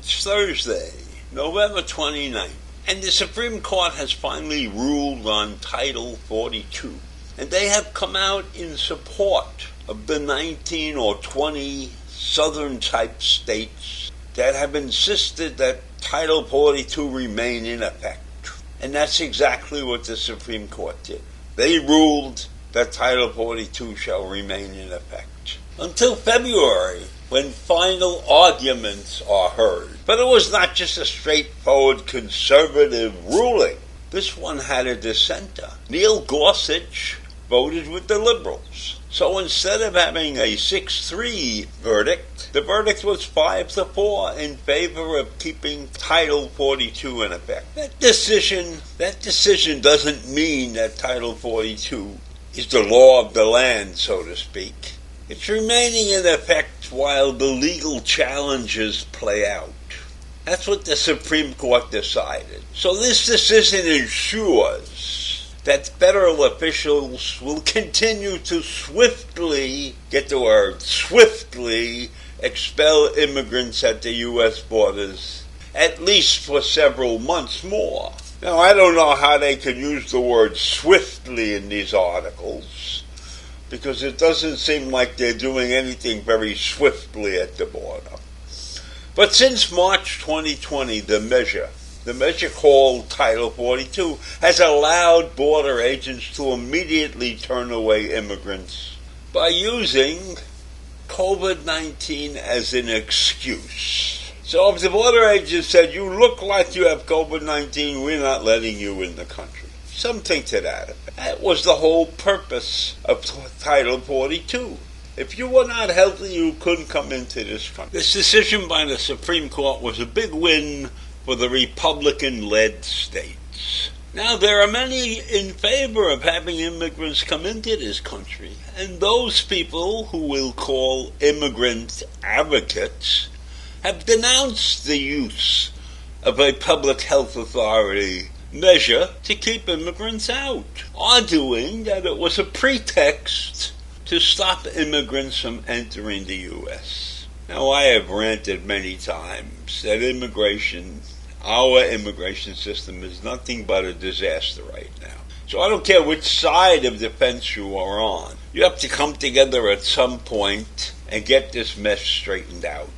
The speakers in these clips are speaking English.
It's Thursday, November 29th, and the Supreme Court has finally ruled on Title 42. And they have come out in support of the 19 or 20 southern-type states that have insisted that Title 42 remain in effect. And that's exactly what the Supreme Court did. They ruled that Title 42 shall remain in effect until February, when final arguments are heard. But it was not just a straightforward conservative ruling. This one had a dissenter. Neil Gorsuch voted with the liberals. So instead of having a 6-3 verdict, the verdict was 5-4 in favor of keeping Title 42 in effect. That decision doesn't mean that Title 42 is the law of the land, so to speak. It's remaining in effect while the legal challenges play out. That's what the Supreme Court decided. So this decision ensures that federal officials will continue to swiftly expel immigrants at the U.S. borders, at least for several months more. Now, I don't know how they could use the word swiftly in these articles, because it doesn't seem like they're doing anything very swiftly at the border. But since March 2020, the measure called Title 42 has allowed border agents to immediately turn away immigrants by using COVID-19 as an excuse. So if the border agent said, "You look like you have COVID-19, we're not letting you in the country," something to that effect. That was the whole purpose of Title 42. If you were not healthy, you couldn't come into this country. This decision by the Supreme Court was a big win for the Republican-led states. Now, there are many in favor of having immigrants come into this country, and those people who we'll call immigrant advocates have denounced the use of a public health authority measure to keep immigrants out, arguing that it was a pretext to stop immigrants from entering the U.S. Now, I have ranted many times that our immigration system is nothing but a disaster right now. So I don't care which side of the fence you are on. You have to come together at some point and get this mess straightened out.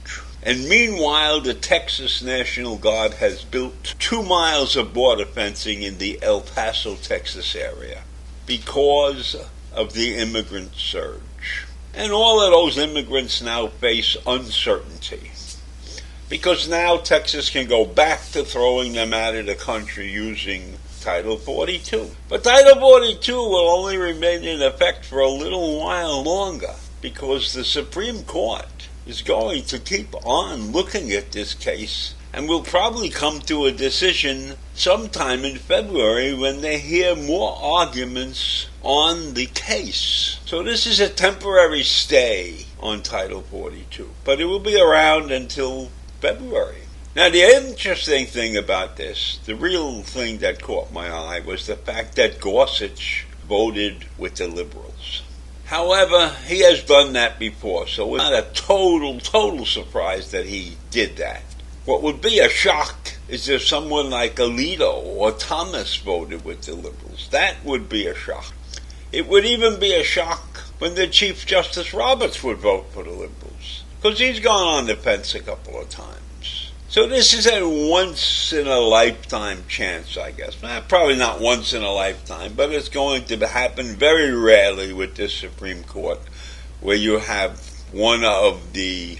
And meanwhile, the Texas National Guard has built 2 miles of border fencing in the El Paso, Texas area because of the immigrant surge. And all of those immigrants now face uncertainty, because now Texas can go back to throwing them out of the country using Title 42. But Title 42 will only remain in effect for a little while longer, because the Supreme Court is going to keep on looking at this case and will probably come to a decision sometime in February when they hear more arguments on the case. So this is a temporary stay on Title 42, but it will be around until February. Now, the interesting thing about this, the real thing that caught my eye, was the fact that Gorsuch voted with the liberals. However, he has done that before, so it's not a total surprise that he did that. What would be a shock is if someone like Alito or Thomas voted with the liberals. That would be a shock. It would even be a shock when the Chief Justice Roberts would vote for the liberals, because he's gone on the fence a couple of times. So this is a once-in-a-lifetime chance, I guess. Probably not once in a lifetime, but it's going to happen very rarely with this Supreme Court, where you have one of the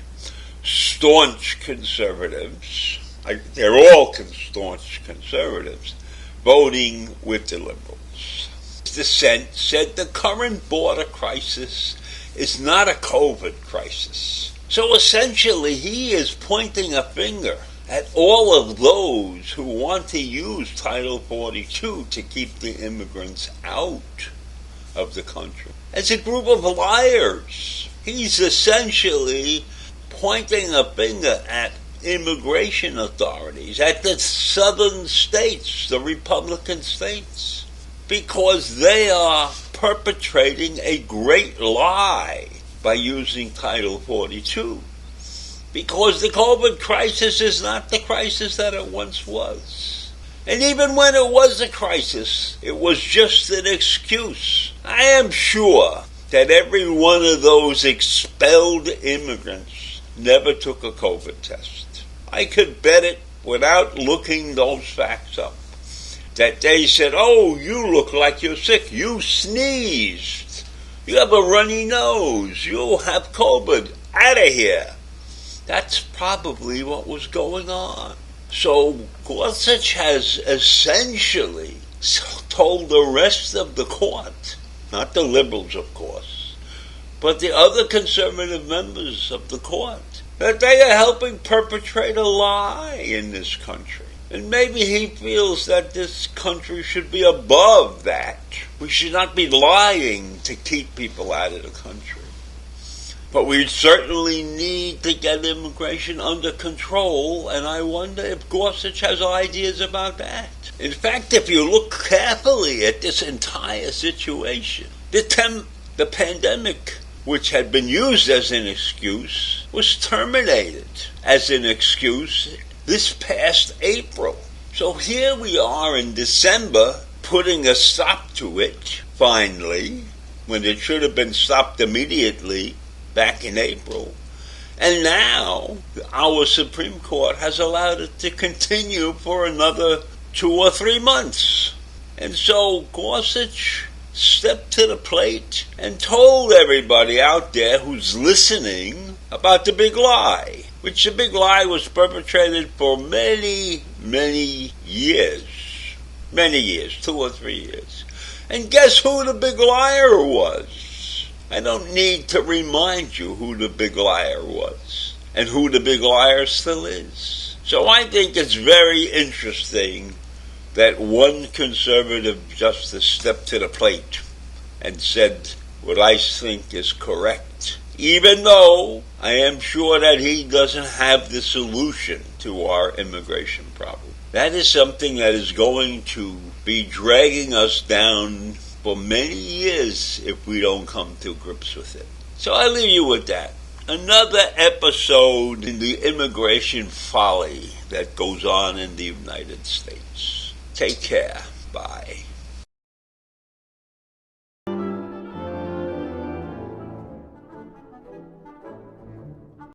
staunch conservatives, they're all staunch conservatives, voting with the liberals. The dissent said the current border crisis is not a COVID crisis. So essentially, he is pointing a finger at all of those who want to use Title 42 to keep the immigrants out of the country as a group of liars. He's essentially pointing a finger at immigration authorities, at the southern states, the Republican states, because they are perpetrating a great lie by using Title 42. because the COVID crisis is not the crisis that it once was. And even when it was a crisis, it was just an excuse. I am sure that every one of those expelled immigrants never took a COVID test. I could bet it without looking those facts up. That they said, oh, you look like you're sick. You sneezed. You have a runny nose. You have COVID. Out of here. That's probably what was going on. So Gorsuch has essentially told the rest of the court, not the liberals of course, but the other conservative members of the court, that they are helping perpetrate a lie in this country. And maybe he feels that this country should be above that. We should not be lying to keep people out of the country. But we certainly need to get immigration under control, and I wonder if Gorsuch has ideas about that. In fact, if you look carefully at this entire situation, the pandemic, which had been used as an excuse, was terminated as an excuse this past April. So here we are in December putting a stop to it, finally, when it should have been stopped immediately back in April. And now our Supreme Court has allowed it to continue for another 2 or 3 months. And so Gorsuch stepped to the plate and told everybody out there who's listening about the big lie, which the big lie was perpetrated for many, many years. Many years, 2 or 3 years. And guess who the big liar was? I don't need to remind you who the big liar was and who the big liar still is. So I think it's very interesting that one conservative justice stepped to the plate and said what I think is correct, even though I am sure that he doesn't have the solution to our immigration problem. That is something that is going to be dragging us down for many years if we don't come to grips with it. So I leave you with that. Another episode in the immigration folly that goes on in the United States. Take care. Bye.